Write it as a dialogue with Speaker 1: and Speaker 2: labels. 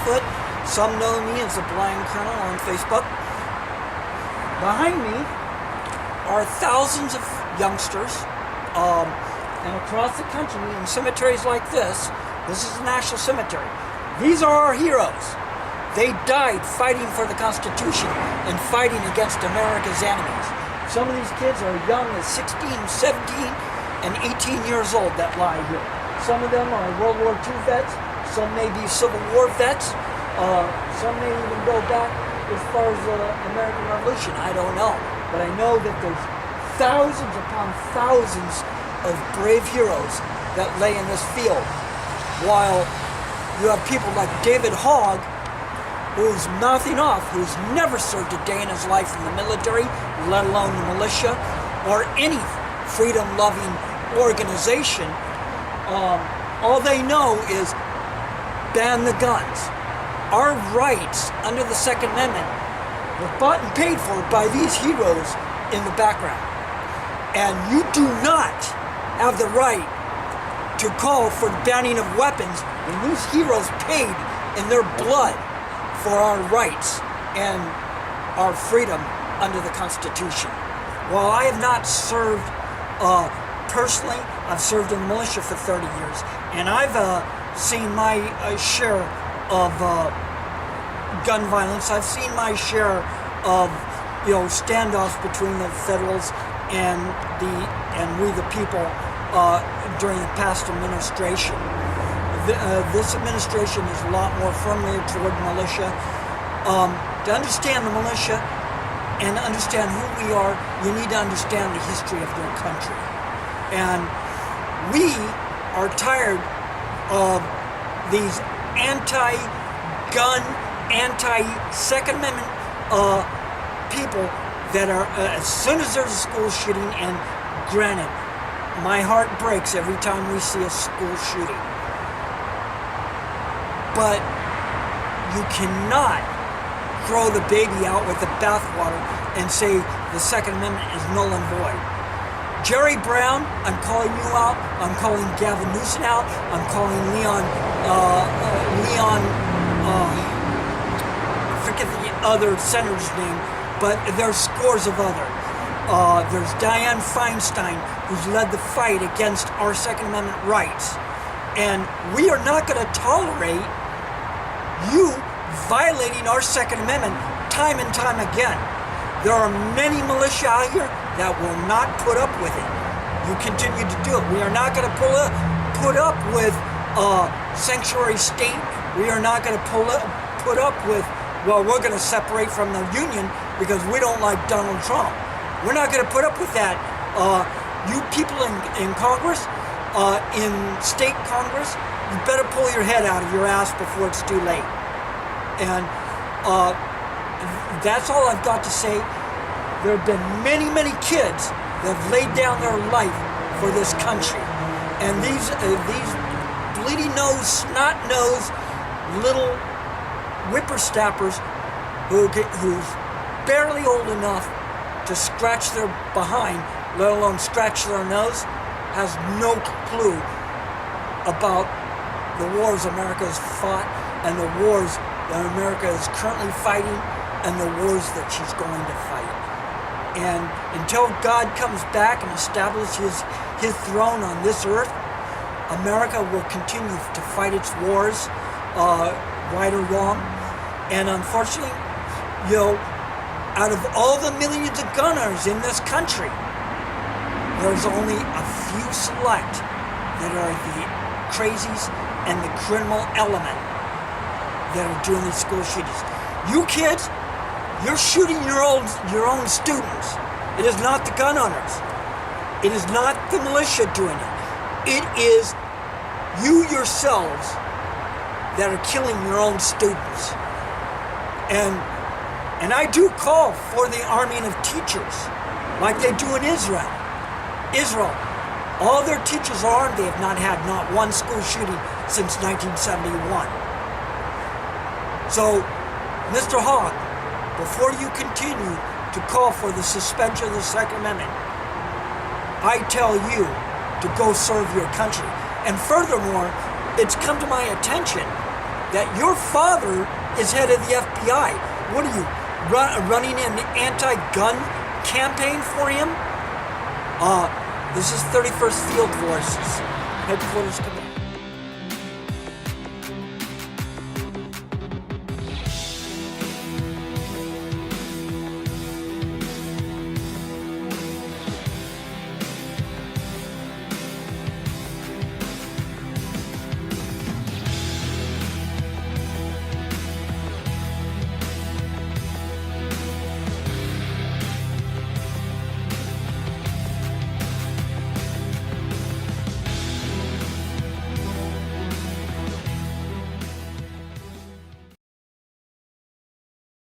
Speaker 1: Blackfoot. Some know me as the Blind Colonel on Facebook. Behind me are thousands of youngsters, and across the country in cemeteries like this. This is the National Cemetery. These are our heroes. They died fighting for the Constitution and fighting against America's enemies. Some of these kids are young as 16, 17, and 18 years old that lie here. Some of them are World War II vets. Some may be Civil War vets. Some may even go back as far as the American Revolution. I don't know. But I know that there's thousands upon thousands of brave heroes that lay in this field. While you have people like David Hogg, who's mouthing off, who's never served a day in his life in the military, let alone the militia, or any freedom-loving organization. All they know is ban the guns. Our rights under the Second Amendment were bought and paid for by these heroes in the background. And you do not have the right to call for the banning of weapons when these heroes paid in their blood for our rights and our freedom under the Constitution. While I have not served personally, I've served in the militia for 30 years, and I've seen my share of gun violence. I've seen my share of standoffs between the Federals and we the people during the past administration. This administration is a lot more friendly toward militia. To understand the militia and understand who we are, you need to understand the history of your country. And we are tired of these anti-gun, anti-Second Amendment people that are, as soon as there's a school shooting, and granted, my heart breaks every time we see a school shooting. But you cannot throw the baby out with the bathwater and say the Second Amendment is null and void. Jerry Brown, I'm calling you out. I'm calling Gavin Newsom out. I'm calling Leon, I forget the other senator's name, but there's scores of other. There's Dianne Feinstein, who's led the fight against our Second Amendment rights. And we are not going to tolerate you violating our Second Amendment time and time again. There are many militia out here that will not put up with it. You continue to do it. We are not going to put up with sanctuary state. We are not going to put up with, well, we're going to separate from the union because we don't like Donald Trump. We're not going to put up with that. You people in Congress, in state Congress, you better pull your head out of your ass before it's too late. And that's all I've got to say. There have been many, many kids that have laid down their life for this country. And these bleedy-nosed, snot-nosed little whippersnappers who's barely old enough to scratch their behind, let alone scratch their nose, has no clue about the wars America has fought and the wars that America is currently fighting and the wars that she's going to fight. And until God comes back and establishes his throne on this earth, America will continue to fight its wars, right or wrong. And unfortunately, out of all the millions of gun owners in this country, there's only a few select that are the crazies and the criminal element that are doing these school shootings. You kids, you're shooting your own students. It is not the gun owners. It is not the militia doing it. It is you yourselves that are killing your own students. And I do call for the arming of teachers, like they do in Israel. All their teachers are armed. They have not had not one school shooting since 1971. So, Mr. Hogg, before you continue to call for the suspension of the Second Amendment, I tell you to go serve your country. And furthermore, it's come to my attention that your father is head of the FBI. What are you, running an anti-gun campaign for him? This is 31st Field Voices. Headquarters coming.